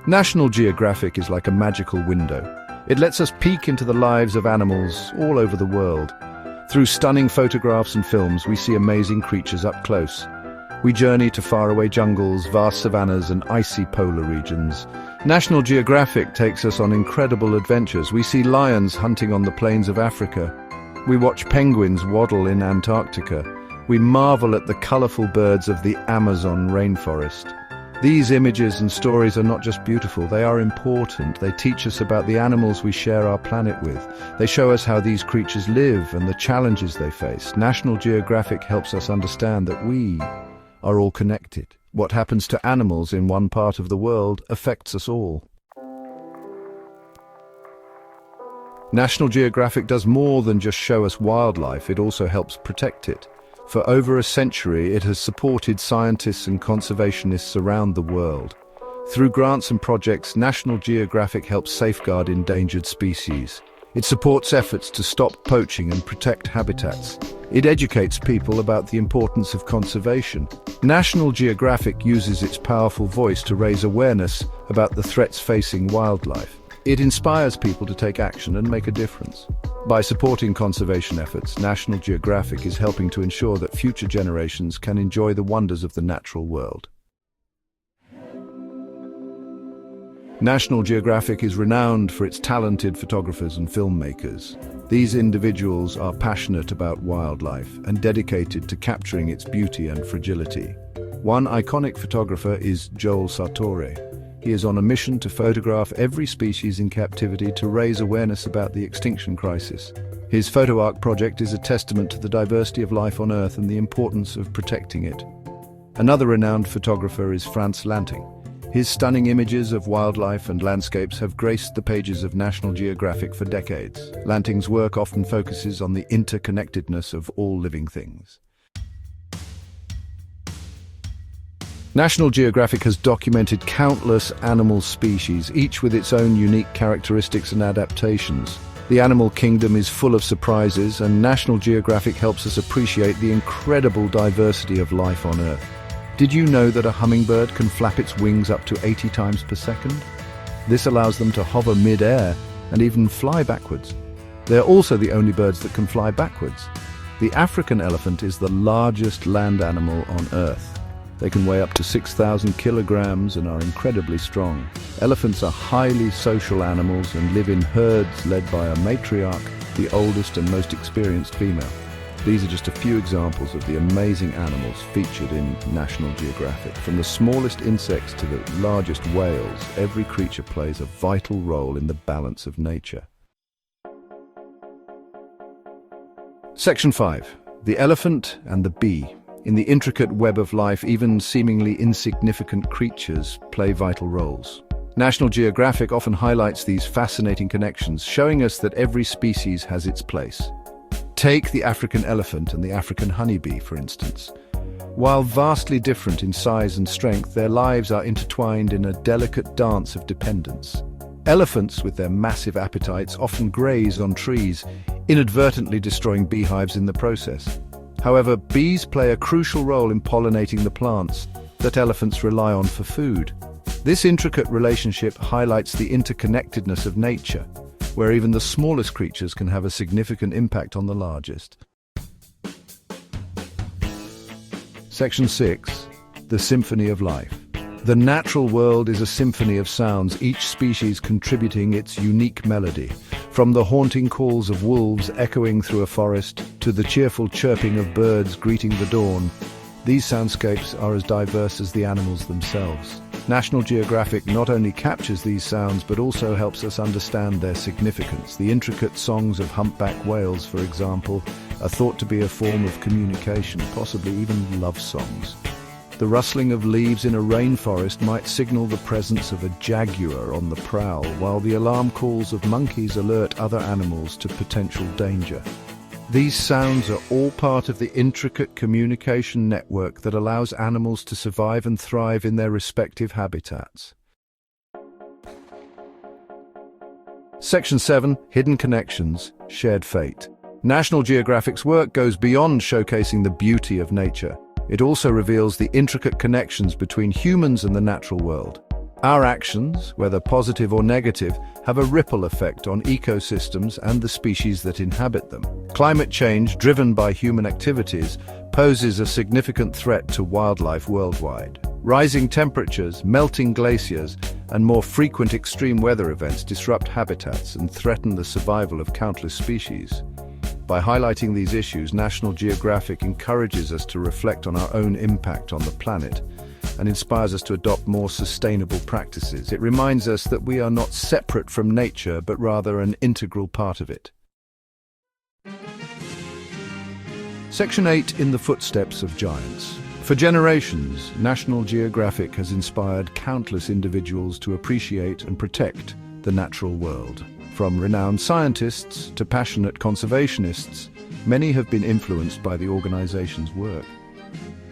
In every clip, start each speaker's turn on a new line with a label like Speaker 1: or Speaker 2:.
Speaker 1: National Geographic is like a magical window. It lets us peek into the lives of animals all over the world. Through stunning photographs and films, we see amazing creatures up close. We journey to faraway jungles, vast savannas, and icy polar regions. National Geographic takes us on incredible adventures. We see lions hunting on the plains of Africa. We watch penguins waddle in Antarctica. We marvel at the colorful birds of the Amazon rainforest. These images and stories are not just beautiful, they are important. They teach us about the animals we share our planet with. They show us how these creatures live and the challenges they face. National Geographic helps us understand that we are all connected. What happens to animals in one part of the world affects us all. National Geographic does more than just show us wildlife, it also helps protect it. For over a century, it has supported scientists and conservationists around the world. Through grants and projects, National Geographic helps safeguard endangered species. It supports efforts to stop poaching and protect habitats. It educates people about the importance of conservation. National Geographic uses its powerful voice to raise awareness about the threats facing wildlife. It inspires people to take action and make a difference. By supporting conservation efforts, National Geographic is helping to ensure that future generations can enjoy the wonders of the natural world. National Geographic is renowned for its talented photographers and filmmakers. These individuals are passionate about wildlife and dedicated to capturing its beauty and fragility. One iconic photographer is Joel Sartore. He is on a mission to photograph every species in captivity to raise awareness about the extinction crisis. His photo arc project is a testament to the diversity of life on Earth and the importance of protecting it. Another renowned photographer is Frans Lanting. His stunning images of wildlife and landscapes have graced the pages of National Geographic for decades. Lanting's work often focuses on the interconnectedness of all living things. National Geographic has documented countless animal species, each with its own unique characteristics and adaptations. The animal kingdom is full of surprises, and National Geographic helps us appreciate the incredible diversity of life on Earth. Did you know that a hummingbird can flap its wings up to 80 times per second? This allows them to hover mid-air and even fly backwards. They are also the only birds that can fly backwards. The African elephant is the largest land animal on Earth. They can weigh up to 6,000 kilograms and are incredibly strong. Elephants are highly social animals and live in herds led by a matriarch, the oldest and most experienced female. These are just a few examples of the amazing animals featured in National Geographic. From the smallest insects to the largest whales, every creature plays a vital role in the balance of nature. Section 5. The elephant and the bee. In the intricate web of life, even seemingly insignificant creatures play vital roles. National Geographic often highlights these fascinating connections, showing us that every species has its place. Take the African elephant and the African honeybee, for instance. While vastly different in size and strength, their lives are intertwined in a delicate dance of dependence. Elephants, with their massive appetites, often graze on trees, inadvertently destroying beehives in the process. However, bees play a crucial role in pollinating the plants that elephants rely on for food. This intricate relationship highlights the interconnectedness of nature, where even the smallest creatures can have a significant impact on the largest. Section 6. The Symphony of Life. The natural world is a symphony of sounds, each species contributing its unique melody. From the haunting calls of wolves echoing through a forest to the cheerful chirping of birds greeting the dawn, these soundscapes are as diverse as the animals themselves. National Geographic not only captures these sounds but also helps us understand their significance. The intricate songs of humpback whales, for example, are thought to be a form of communication, possibly even love songs. The rustling of leaves in a rainforest might signal the presence of a jaguar on the prowl, while the alarm calls of monkeys alert other animals to potential danger. These sounds are all part of the intricate communication network that allows animals to survive and thrive in their respective habitats. Section 7. Hidden Connections, Shared Fate. National Geographic's work goes beyond showcasing the beauty of nature. It also reveals the intricate connections between humans and the natural world. Our actions, whether positive or negative, have a ripple effect on ecosystems and the species that inhabit them. Climate change, driven by human activities, poses a significant threat to wildlife worldwide. Rising temperatures, melting glaciers, and more frequent extreme weather events disrupt habitats and threaten the survival of countless species. By highlighting these issues, National Geographic encourages us to reflect on our own impact on the planet and inspires us to adopt more sustainable practices. It reminds us that we are not separate from nature, but rather an integral part of it. Section 8: In the Footsteps of Giants. For generations, National Geographic has inspired countless individuals to appreciate and protect the natural world. From renowned scientists to passionate conservationists, many have been influenced by the organization's work.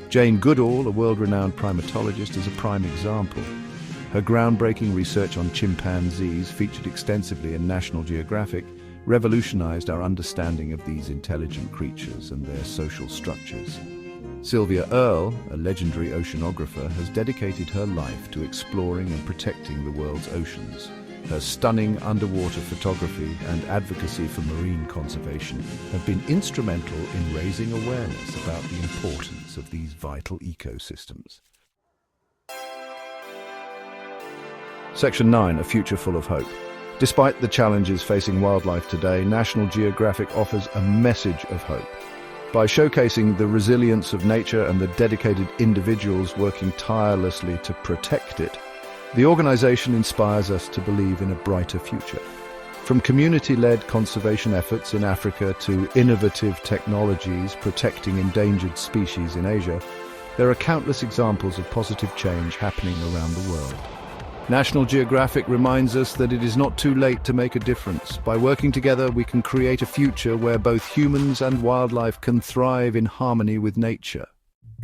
Speaker 1: Jane Goodall, a world-renowned primatologist, is a prime example. Her groundbreaking research on chimpanzees, featured extensively in National Geographic, revolutionized our understanding of these intelligent creatures and their social structures. Sylvia Earle, a legendary oceanographer, has dedicated her life to exploring and protecting the world's oceans. Her stunning underwater photography and advocacy for marine conservation have been instrumental in raising awareness about the importance of these vital ecosystems. Section 9: A Future Full of Hope. Despite the challenges facing wildlife today, National Geographic offers a message of hope. By showcasing the resilience of nature and the dedicated individuals working tirelessly to protect it, the organization inspires us to believe in a brighter future. From community-led conservation efforts in Africa to innovative technologies protecting endangered species in Asia, there are countless examples of positive change happening around the world. National Geographic reminds us that it is not too late to make a difference. By working together, we can create a future where both humans and wildlife can thrive in harmony with nature.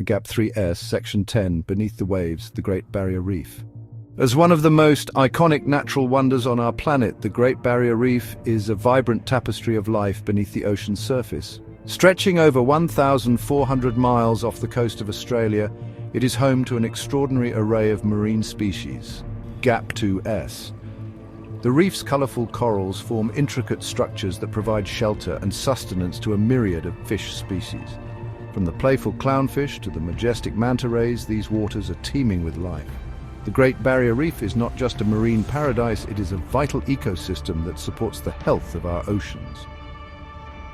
Speaker 1: Gap 3S, Section 10, Beneath the Waves, the Great Barrier Reef. As one of the most iconic natural wonders on our planet, the Great Barrier Reef is a vibrant tapestry of life beneath the ocean's surface. Stretching over 1,400 miles off the coast of Australia, it is home to an extraordinary array of marine species. Gap 2S. The reef's colourful corals form intricate structures that provide shelter and sustenance to a myriad of fish species. From the playful clownfish to the majestic manta rays, these waters are teeming with life. The Great Barrier Reef is not just a marine paradise, it is a vital ecosystem that supports the health of our oceans.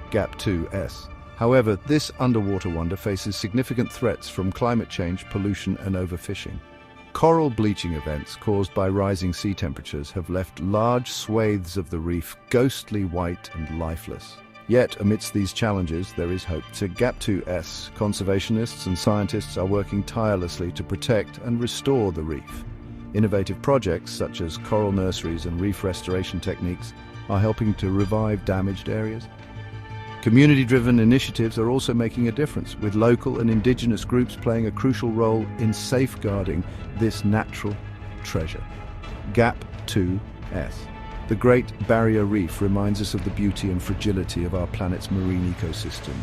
Speaker 1: Gap 2S. However, this underwater wonder faces significant threats from climate change, pollution and overfishing. Coral bleaching events caused by rising sea temperatures have left large swathes of the reef ghostly white and lifeless. Yet, amidst these challenges, there is hope. To Gap 2S, conservationists and scientists are working tirelessly to protect and restore the reef. Innovative projects such as coral nurseries and reef restoration techniques are helping to revive damaged areas. Community-driven initiatives are also making a difference, with local and indigenous groups playing a crucial role in safeguarding this natural treasure. Gap 2S. The Great Barrier Reef reminds us of the beauty and fragility of our planet's marine ecosystems.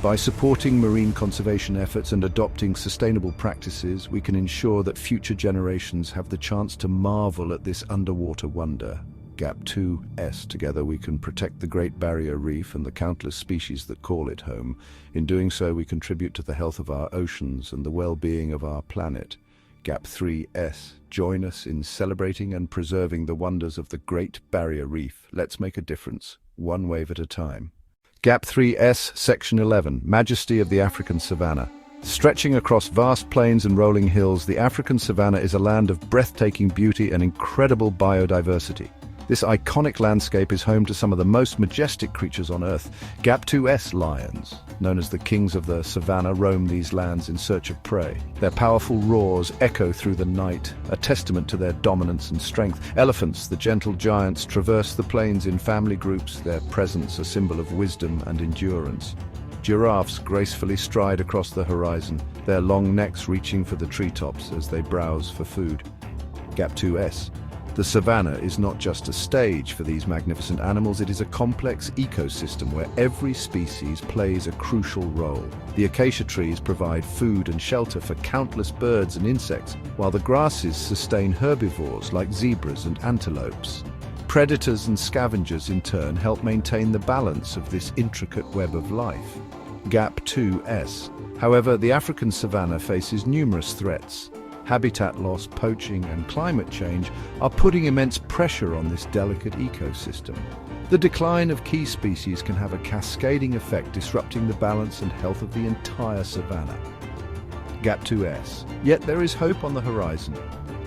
Speaker 1: By supporting marine conservation efforts and adopting sustainable practices, we can ensure that future generations have the chance to marvel at this underwater wonder. Gap 2S. Together we can protect the Great Barrier Reef and the countless species that call it home. In doing so, we contribute to the health of our oceans and the well-being of our planet. Gap 3S. Join us in celebrating and preserving the wonders of the Great Barrier Reef. Let's make a difference, one wave at a time. Gap 3S, Section 11, Majesty of the African Savannah. Stretching across vast plains and rolling hills, the African savanna is a land of breathtaking beauty and incredible biodiversity. This iconic landscape is home to some of the most majestic creatures on Earth. Gap 2S lions, known as the kings of the savannah, roam these lands in search of prey. Their powerful roars echo through the night, a testament to their dominance and strength. Elephants, the gentle giants, traverse the plains in family groups, their presence a symbol of wisdom and endurance. Giraffes gracefully stride across the horizon, their long necks reaching for the treetops as they browse for food. Gap 2S. The savannah is not just a stage for these magnificent animals, it is a complex ecosystem where every species plays a crucial role. The acacia trees provide food and shelter for countless birds and insects, while the grasses sustain herbivores like zebras and antelopes. Predators and scavengers, in turn, help maintain the balance of this intricate web of life. Gap 2S. However, the African savanna faces numerous threats. Habitat loss, poaching, and climate change are putting immense pressure on this delicate ecosystem. The decline of key species can have a cascading effect, disrupting the balance and health of the entire savanna. Gap 2S. Yet there is hope on the horizon.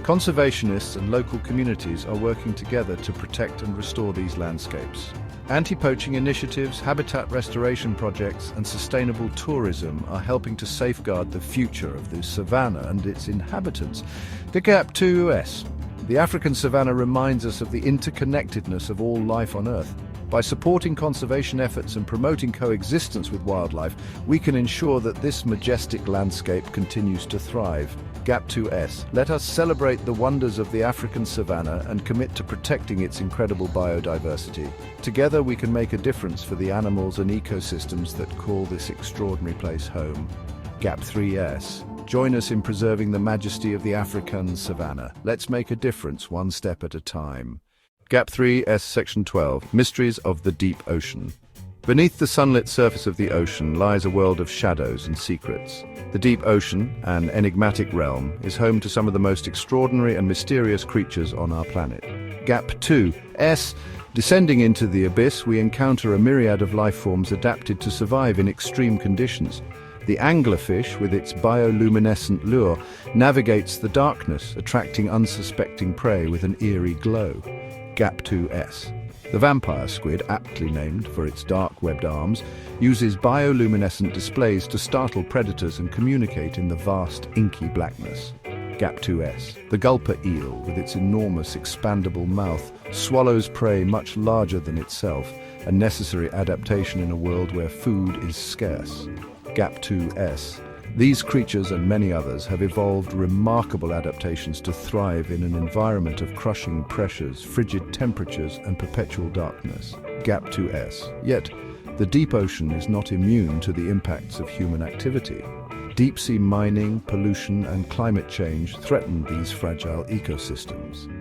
Speaker 1: Conservationists and local communities are working together to protect and restore these landscapes. Anti-poaching initiatives, habitat restoration projects, and sustainable tourism are helping to safeguard the future of the savanna and its inhabitants. The Gap 2S. The African savanna reminds us of the interconnectedness of all life on Earth. By supporting conservation efforts and promoting coexistence with wildlife, we can ensure that this majestic landscape continues to thrive. Gap 2S. Let us celebrate the wonders of the African savanna and commit to protecting its incredible biodiversity. Together we can make a difference for the animals and ecosystems that call this extraordinary place home. Gap 3S. Join us in preserving the majesty of the African savanna. Let's make a difference one step at a time. Gap 3S, Section 12. Mysteries of the Deep Ocean. Beneath the sunlit surface of the ocean lies a world of shadows and secrets. The deep ocean, an enigmatic realm, is home to some of the most extraordinary and mysterious creatures on our planet. Gap 2S. Descending into the abyss, we encounter a myriad of life forms adapted to survive in extreme conditions. The anglerfish, with its bioluminescent lure, navigates the darkness, attracting unsuspecting prey with an eerie glow. Gap 2S. The vampire squid, aptly named for its dark webbed arms, uses bioluminescent displays to startle predators and communicate in the vast, inky blackness. Gap 2S. The gulper eel, with its enormous, expandable mouth, swallows prey much larger than itself, a necessary adaptation in a world where food is scarce. Gap 2S. These creatures and many others have evolved remarkable adaptations to thrive in an environment of crushing pressures, frigid temperatures, and perpetual darkness. Gap 2S. Yet, the deep ocean is not immune to the impacts of human activity. Deep-sea mining, pollution, and climate change threaten these fragile ecosystems.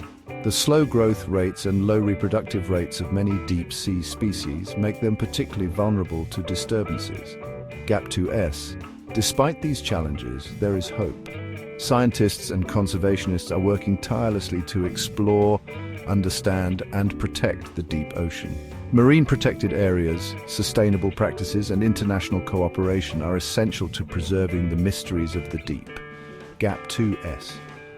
Speaker 1: The slow growth rates and low reproductive rates of many deep-sea species make them particularly vulnerable to disturbances. Gap 2S. Despite these challenges, there is hope. Scientists and conservationists are working tirelessly to explore, understand, and protect the deep ocean. Marine protected areas, sustainable practices, and international cooperation are essential to preserving the mysteries of the deep. Gap 2S.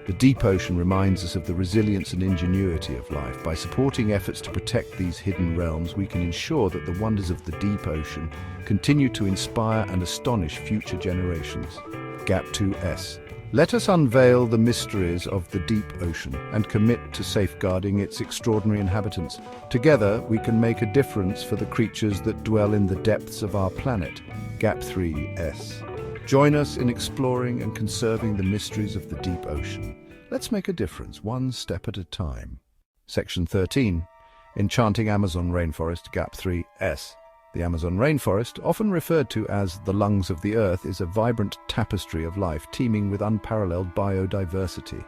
Speaker 1: The deep ocean reminds us of the resilience and ingenuity of life. By supporting efforts to protect these hidden realms, we can ensure that the wonders of the deep ocean continue to inspire and astonish future generations. Gap 2S. Let us unveil the mysteries of the deep ocean and commit to safeguarding its extraordinary inhabitants. Together, we can make a difference for the creatures that dwell in the depths of our planet. Gap 3S. Join us in exploring and conserving the mysteries of the deep ocean. Let's make a difference, one step at a time. Section 13. Enchanting Amazon Rainforest, Gap 3S. The Amazon rainforest, often referred to as the lungs of the earth, is a vibrant tapestry of life teeming with unparalleled biodiversity.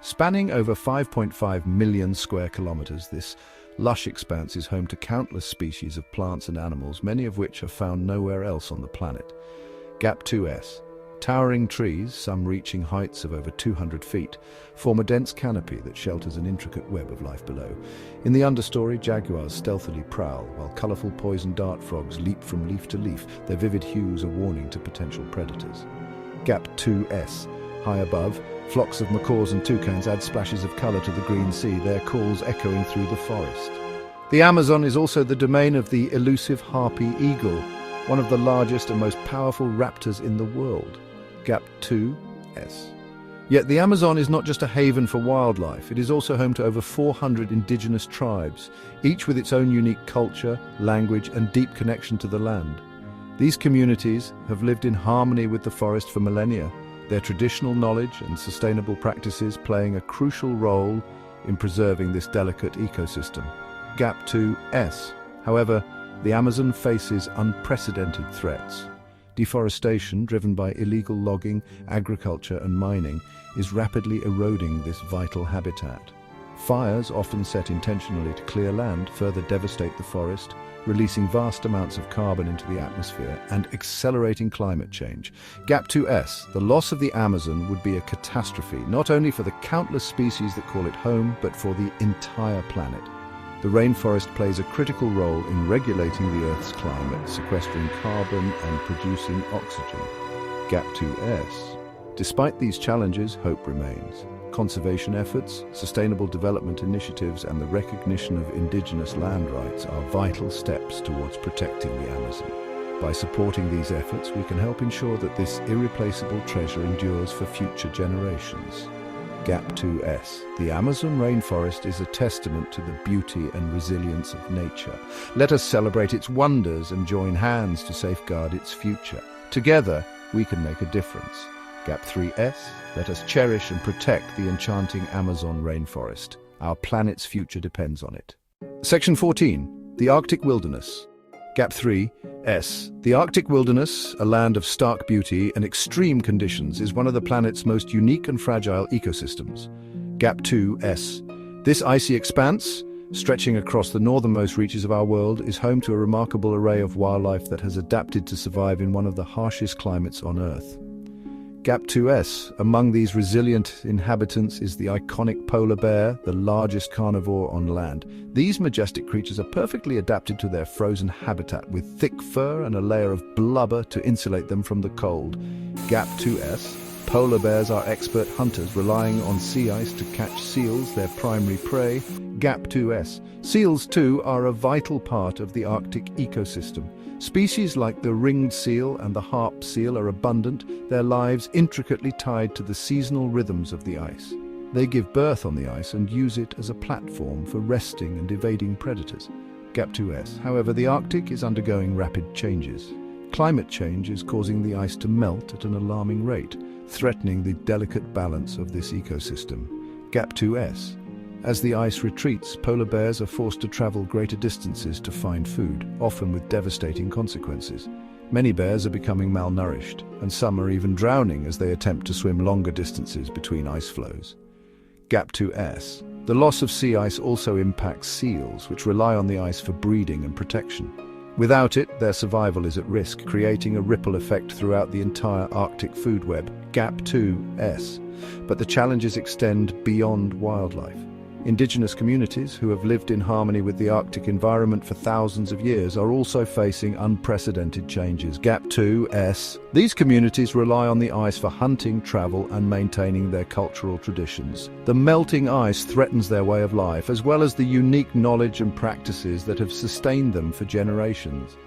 Speaker 1: Spanning over 5.5 million square kilometers, this lush expanse is home to countless species of plants and animals, many of which are found nowhere else on the planet. Gap 2S. Towering trees, some reaching heights of over 200 feet, form a dense canopy that shelters an intricate web of life below. In the understory, jaguars stealthily prowl, while colorful poison dart frogs leap from leaf to leaf, their vivid hues a warning to potential predators. Gap 2S. High above, flocks of macaws and toucans add splashes of color to the green sea, their calls echoing through the forest. The Amazon is also the domain of the elusive harpy eagle, one of the largest and most powerful raptors in the world. Gap 2S. Yet the Amazon is not just a haven for wildlife, it is also home to over 400 indigenous tribes, each with its own unique culture, language, and deep connection to the land. These communities have lived in harmony with the forest for millennia, their traditional knowledge and sustainable practices playing a crucial role in preserving this delicate ecosystem. Gap 2S. However, the Amazon faces unprecedented threats. Deforestation, driven by illegal logging, agriculture and mining, is rapidly eroding this vital habitat. Fires, often set intentionally to clear land, further devastate the forest, releasing vast amounts of carbon into the atmosphere and accelerating climate change. Gap 2S, the loss of the Amazon would be a catastrophe, not only for the countless species that call it home, but for the entire planet. The rainforest plays a critical role in regulating the Earth's climate, sequestering carbon and producing oxygen. Gap 2S. Despite these challenges, hope remains. Conservation efforts, sustainable development initiatives, and the recognition of indigenous land rights are vital steps towards protecting the Amazon. By supporting these efforts, we can help ensure that this irreplaceable treasure endures for future generations. Gap 2S. The Amazon rainforest is a testament to the beauty and resilience of nature. Let us celebrate its wonders and join hands to safeguard its future. Together, we can make a difference. Gap 3S. Let us cherish and protect the enchanting Amazon rainforest. Our planet's future depends on it. Section 14. The Arctic Wilderness. Gap 3S. The Arctic wilderness, a land of stark beauty and extreme conditions, is one of the planet's most unique and fragile ecosystems. Gap 2S. This icy expanse, stretching across the northernmost reaches of our world, is home to a remarkable array of wildlife that has adapted to survive in one of the harshest climates on Earth. Gap 2S. Among these resilient inhabitants is the iconic polar bear, the largest carnivore on land. These majestic creatures are perfectly adapted to their frozen habitat, with thick fur and a layer of blubber to insulate them from the cold. Gap 2S. Polar bears are expert hunters, relying on sea ice to catch seals, their primary prey. Gap 2S. Seals, too, are a vital part of the Arctic ecosystem. Species like the ringed seal and the harp seal are abundant, their lives intricately tied to the seasonal rhythms of the ice. They give birth on the ice and use it as a platform for resting and evading predators. Gap 2S. However, the Arctic is undergoing rapid changes. Climate change is causing the ice to melt at an alarming rate, threatening the delicate balance of this ecosystem. Gap 2S. As the ice retreats, polar bears are forced to travel greater distances to find food, often with devastating consequences. Many bears are becoming malnourished, and some are even drowning as they attempt to swim longer distances between ice flows. Gap 2S. The loss of sea ice also impacts seals, which rely on the ice for breeding and protection. Without it, their survival is at risk, creating a ripple effect throughout the entire Arctic food web. Gap 2S. But the challenges extend beyond wildlife. Indigenous communities, who have lived in harmony with the Arctic environment for thousands of years, are also facing unprecedented changes. Gap 2S. These communities rely on the ice for hunting, travel, and maintaining their cultural traditions. The melting ice threatens their way of life, as well as the unique knowledge and practices that have sustained them for generations.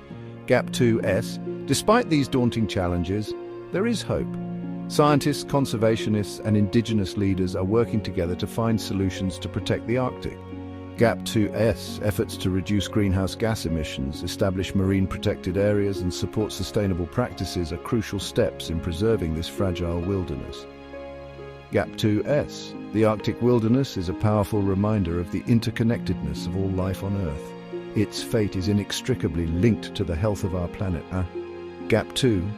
Speaker 1: Gap 2S. Despite these daunting challenges, there is hope. Scientists, conservationists, and indigenous leaders are working together to find solutions to protect the Arctic. Gap 2S. Efforts to reduce greenhouse gas emissions, establish marine protected areas, and support sustainable practices are crucial steps in preserving this fragile wilderness. Gap 2S. The Arctic wilderness is a powerful reminder of the interconnectedness of all life on Earth. Its fate is inextricably linked to the health of our planet. Gap 2.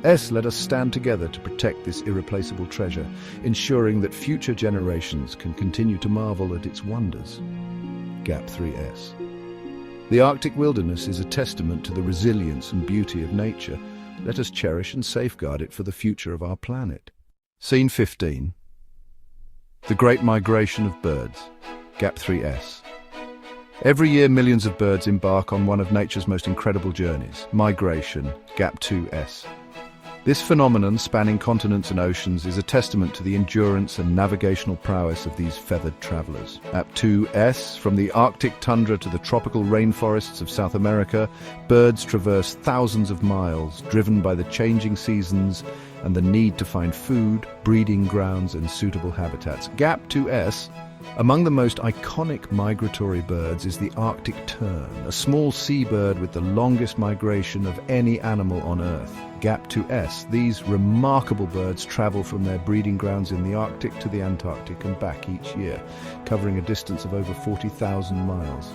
Speaker 1: Let us stand together to protect this irreplaceable treasure, ensuring that future generations can continue to marvel at its wonders. Gap 3S. The Arctic wilderness is a testament to the resilience and beauty of nature. Let us cherish and safeguard it for the future of our planet. Scene 15. The Great Migration of Birds. Gap 3S. Every year, millions of birds embark on one of nature's most incredible journeys, migration. Gap 2S. This phenomenon, spanning continents and oceans, is a testament to the endurance and navigational prowess of these feathered travelers. Gap 2S. From the Arctic tundra to the tropical rainforests of South America, birds traverse thousands of miles, driven by the changing seasons and the need to find food, breeding grounds, and suitable habitats. Gap 2S. Among the most iconic migratory birds is the Arctic tern, a small seabird with the longest migration of any animal on Earth. Gap2S. These remarkable birds travel from their breeding grounds in the Arctic to the Antarctic and back each year, covering a distance of over 40,000 miles.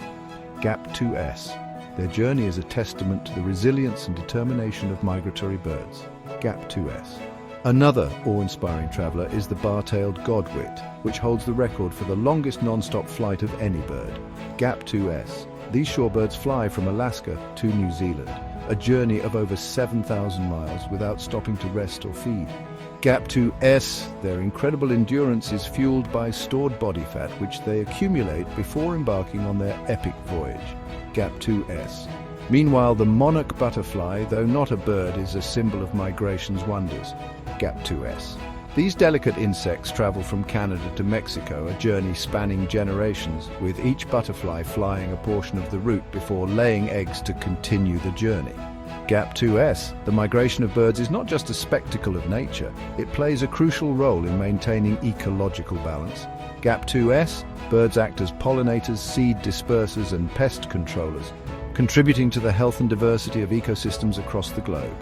Speaker 1: Gap2S. Their journey is a testament to the resilience and determination of migratory birds. Gap2S. Another awe-inspiring traveler is the bar-tailed godwit, which holds the record for the longest non-stop flight of any bird. Gap2S. These shorebirds fly from Alaska to New Zealand, a journey of over 7,000 miles without stopping to rest or feed. Gap2S, their incredible endurance is fueled by stored body fat which they accumulate before embarking on their epic voyage. Gap2S. Meanwhile, the monarch butterfly, though not a bird, is a symbol of migration's wonders. Gap2S. These delicate insects travel from Canada to Mexico, a journey spanning generations, with each butterfly flying a portion of the route before laying eggs to continue the journey. Gap2S. The migration of birds is not just a spectacle of nature, it plays a crucial role in maintaining ecological balance. Gap2S. Birds act as pollinators, seed dispersers and pest controllers, contributing to the health and diversity of ecosystems across the globe.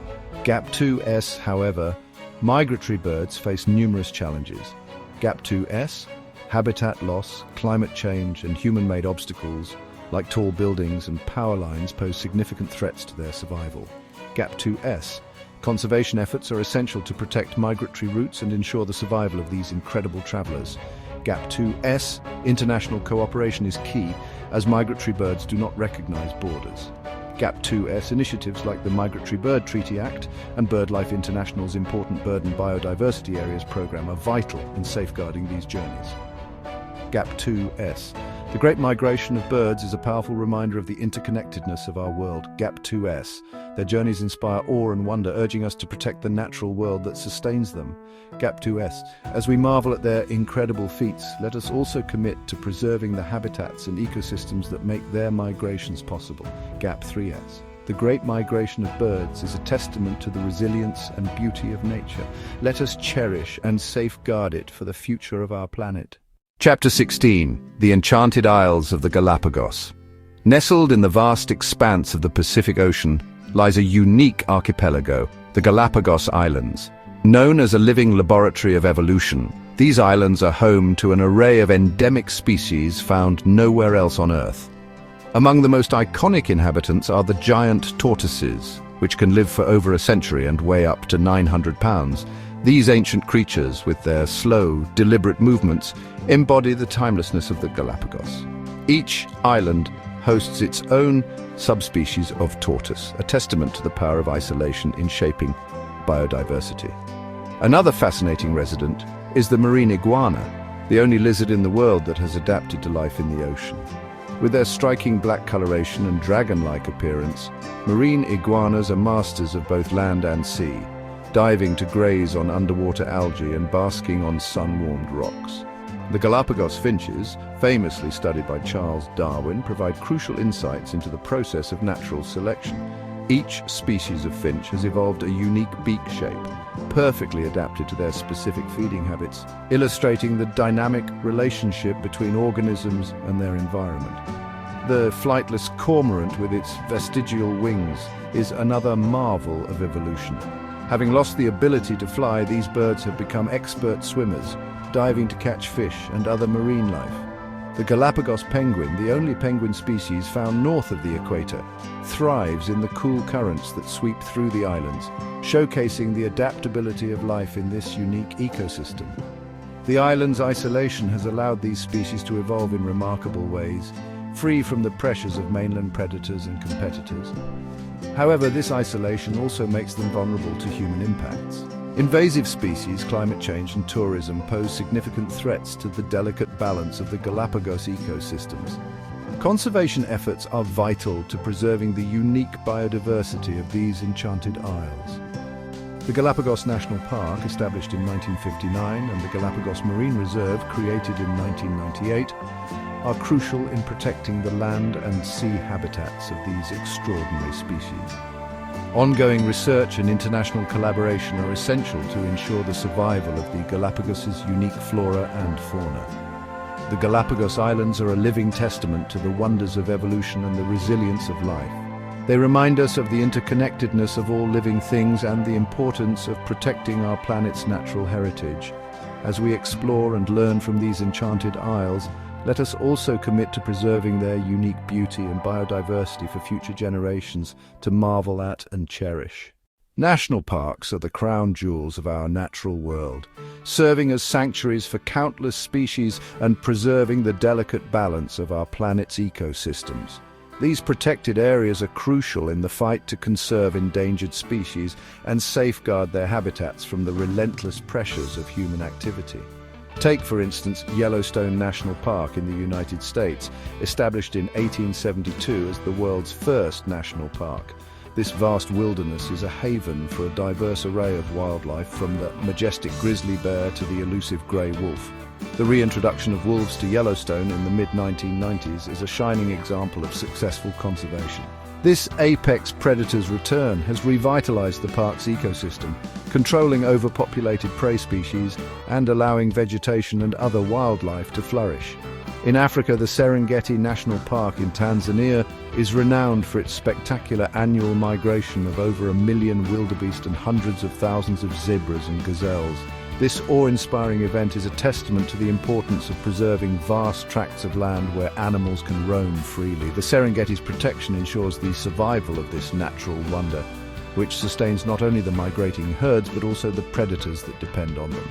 Speaker 1: Gap2S, however, migratory birds face numerous challenges. Gap2S, habitat loss, climate change and human-made obstacles like tall buildings and power lines pose significant threats to their survival. Gap2S, conservation efforts are essential to protect migratory routes and ensure the survival of these incredible travelers. Gap2S, international cooperation is key as migratory birds do not recognize borders. Gap2S initiatives like the Migratory Bird Treaty Act and BirdLife International's Important Bird and Biodiversity Areas program are vital in safeguarding these journeys. Gap2S. The Great Migration of Birds is a powerful reminder of the interconnectedness of our world. Gap2S. Their journeys inspire awe and wonder, urging us to protect the natural world that sustains them. Gap2S. As we marvel at their incredible feats, let us also commit to preserving the habitats and ecosystems that make their migrations possible. Gap3S. The Great Migration of Birds is a testament to the resilience and beauty of nature. Let us cherish and safeguard it for the future of our planet. Chapter 16. The Enchanted Isles of the Galapagos. Nestled in the vast expanse of the Pacific Ocean lies a unique archipelago, the Galapagos Islands. Known as a living laboratory of evolution, these islands are home to an array of endemic species found nowhere else on Earth. Among the most iconic inhabitants are the giant tortoises, which can live for over a century and weigh up to 900 pounds. These ancient creatures, with their slow, deliberate movements, embody the timelessness of the Galapagos. Each island hosts its own subspecies of tortoise, a testament to the power of isolation in shaping biodiversity. Another fascinating resident is the marine iguana, the only lizard in the world that has adapted to life in the ocean. With their striking black coloration and dragon-like appearance, marine iguanas are masters of both land and sea, diving to graze on underwater algae and basking on sun-warmed rocks. The Galapagos finches, famously studied by Charles Darwin, provide crucial insights into the process of natural selection. Each species of finch has evolved a unique beak shape, perfectly adapted to their specific feeding habits, illustrating the dynamic relationship between organisms and their environment. The flightless cormorant with its vestigial wings is another marvel of evolution. Having lost the ability to fly, these birds have become expert swimmers, diving to catch fish and other marine life. The Galapagos penguin, the only penguin species found north of the equator, thrives in the cool currents that sweep through the islands, showcasing the adaptability of life in this unique ecosystem. The island's isolation has allowed these species to evolve in remarkable ways, free from the pressures of mainland predators and competitors. However, this isolation also makes them vulnerable to human impacts. Invasive species, climate change and tourism pose significant threats to the delicate balance of the Galapagos ecosystems. Conservation efforts are vital to preserving the unique biodiversity of these enchanted isles. The Galapagos National Park, established in 1959, and the Galapagos Marine Reserve, created in 1998, are crucial in protecting the land and sea habitats of these extraordinary species. Ongoing research and international collaboration are essential to ensure the survival of the Galapagos' unique flora and fauna. The Galapagos Islands are a living testament to the wonders of evolution and the resilience of life. They remind us of the interconnectedness of all living things and the importance of protecting our planet's natural heritage. As we explore and learn from these enchanted isles, let us also commit to preserving their unique beauty and biodiversity for future generations to marvel at and cherish. National parks are the crown jewels of our natural world, serving as sanctuaries for countless species and preserving the delicate balance of our planet's ecosystems. These protected areas are crucial in the fight to conserve endangered species and safeguard their habitats from the relentless pressures of human activity. Take, for instance, Yellowstone National Park in the United States, established in 1872 as the world's first national park. This vast wilderness is a haven for a diverse array of wildlife, from the majestic grizzly bear to the elusive grey wolf. The reintroduction of wolves to Yellowstone in the mid-1990s is a shining example of successful conservation. This apex predator's return has revitalized the park's ecosystem, controlling overpopulated prey species and allowing vegetation and other wildlife to flourish. In Africa, the Serengeti National Park in Tanzania is renowned for its spectacular annual migration of over 1 million wildebeest and hundreds of thousands of zebras and gazelles. This awe-inspiring event is a testament to the importance of preserving vast tracts of land where animals can roam freely. The Serengeti's protection ensures the survival of this natural wonder, which sustains not only the migrating herds but also the predators that depend on them.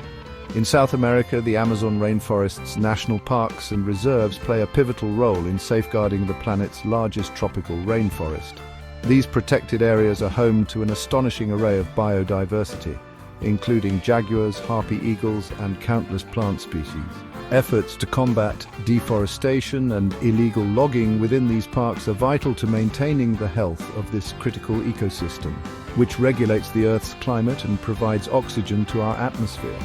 Speaker 1: In South America, the Amazon rainforest's national parks and reserves play a pivotal role in safeguarding the planet's largest tropical rainforest. These protected areas are home to an astonishing array of biodiversity, including jaguars, harpy eagles, and countless plant species. Efforts to combat deforestation and illegal logging within these parks are vital to maintaining the health of this critical ecosystem, which regulates the Earth's climate and provides oxygen to our atmosphere.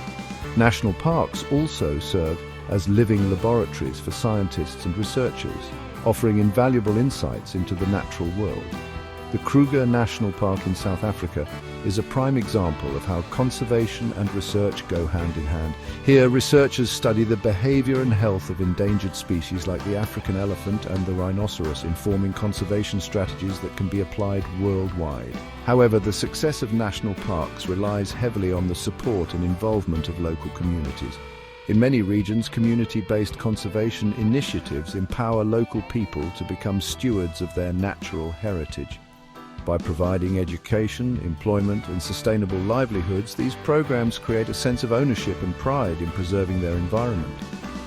Speaker 1: National parks also serve as living laboratories for scientists and researchers, offering invaluable insights into the natural world. The Kruger National Park in South Africa is a prime example of how conservation and research go hand in hand. Here, researchers study the behavior and health of endangered species like the African elephant and the rhinoceros, informing conservation strategies that can be applied worldwide. However, the success of national parks relies heavily on the support and involvement of local communities. In many regions, community-based conservation initiatives empower local people to become stewards of their natural heritage. By providing education, employment, and sustainable livelihoods, these programs create a sense of ownership and pride in preserving their environment.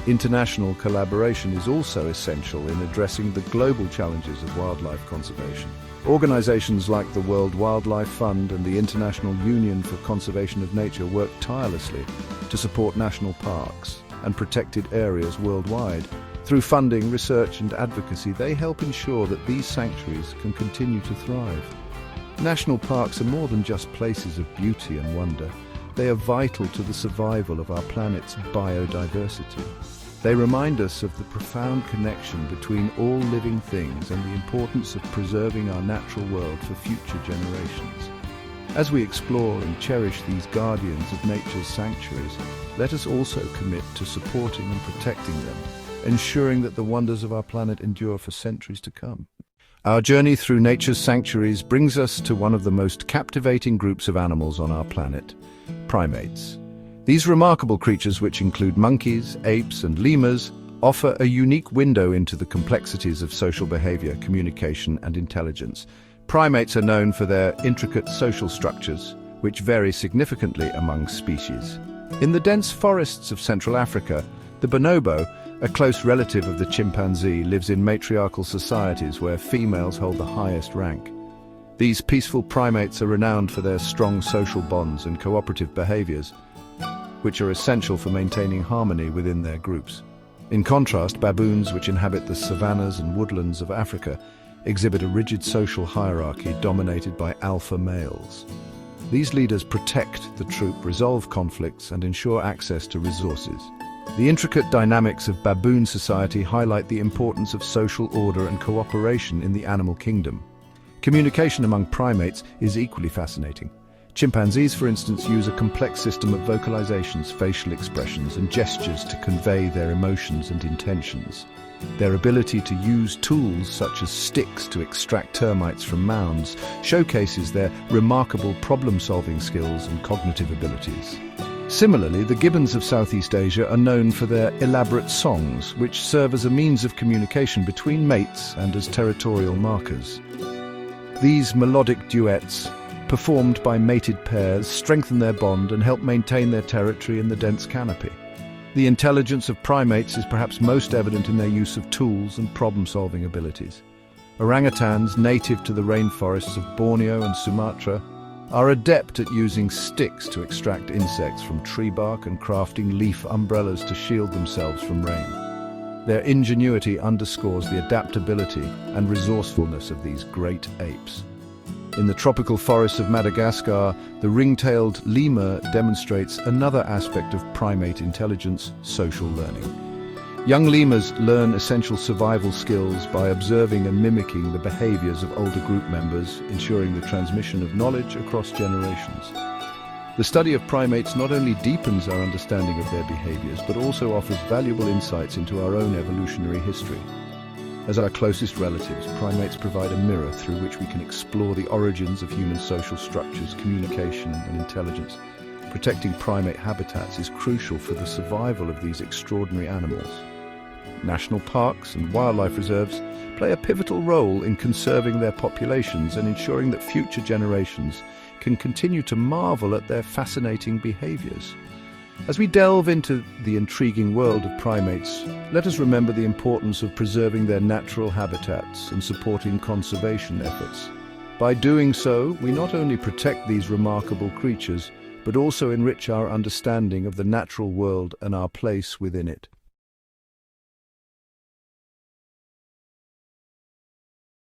Speaker 1: International collaboration is also essential in addressing the global challenges of wildlife conservation. Organizations like the World Wildlife Fund and the International Union for Conservation of Nature work tirelessly to support national parks and protected areas worldwide. Through funding, research, and advocacy, they help ensure that these sanctuaries can continue to thrive. National parks are more than just places of beauty and wonder. They are vital to the survival of our planet's biodiversity. They remind us of the profound connection between all living things and the importance of preserving our natural world for future generations. As we explore and cherish these guardians of nature's sanctuaries, let us also commit to supporting and protecting them, ensuring that the wonders of our planet endure for centuries to come. Our journey through nature's sanctuaries brings us to one of the most captivating groups of animals on our planet, primates. These remarkable creatures, which include monkeys, apes, and lemurs, offer a unique window into the complexities of social behavior, communication, and intelligence. Primates are known for their intricate social structures, which vary significantly among species. In the dense forests of Central Africa, the bonobo, a close relative of the chimpanzee, lives in matriarchal societies where females hold the highest rank. These peaceful primates are renowned for their strong social bonds and cooperative behaviors, which are essential for maintaining harmony within their groups. In contrast, baboons, which inhabit the savannas and woodlands of Africa, exhibit a rigid social hierarchy dominated by alpha males. These leaders protect the troop, resolve conflicts, and ensure access to resources. The intricate dynamics of baboon society highlight the importance of social order and cooperation in the animal kingdom. Communication among primates is equally fascinating. Chimpanzees, for instance, use a complex system of vocalizations, facial expressions, and gestures to convey their emotions and intentions. Their ability to use tools such as sticks to extract termites from mounds showcases their remarkable problem-solving skills and cognitive abilities. Similarly, the gibbons of Southeast Asia are known for their elaborate songs, which serve as a means of communication between mates and as territorial markers. These melodic duets, performed by mated pairs, strengthen their bond and help maintain their territory in the dense canopy. The intelligence of primates is perhaps most evident in their use of tools and problem-solving abilities. Orangutans, native to the rainforests of Borneo and Sumatra, are adept at using sticks to extract insects from tree bark and crafting leaf umbrellas to shield themselves from rain. Their ingenuity underscores the adaptability and resourcefulness of these great apes. In the tropical forests of Madagascar, the ring-tailed lemur demonstrates another aspect of primate intelligence: social learning. Young lemurs learn essential survival skills by observing and mimicking the behaviors of older group members, ensuring the transmission of knowledge across generations. The study of primates not only deepens our understanding of their behaviors, but also offers valuable insights into our own evolutionary history. As our closest relatives, primates provide a mirror through which we can explore the origins of human social structures, communication, and intelligence. Protecting primate habitats is crucial for the survival of these extraordinary animals. National parks and wildlife reserves play a pivotal role in conserving their populations and ensuring that future generations can continue to marvel at their fascinating behaviors. As we delve into the intriguing world of primates, let us remember the importance of preserving their natural habitats and supporting conservation efforts. By doing so, we not only protect these remarkable creatures, but also enrich our understanding of the natural world and our place within it.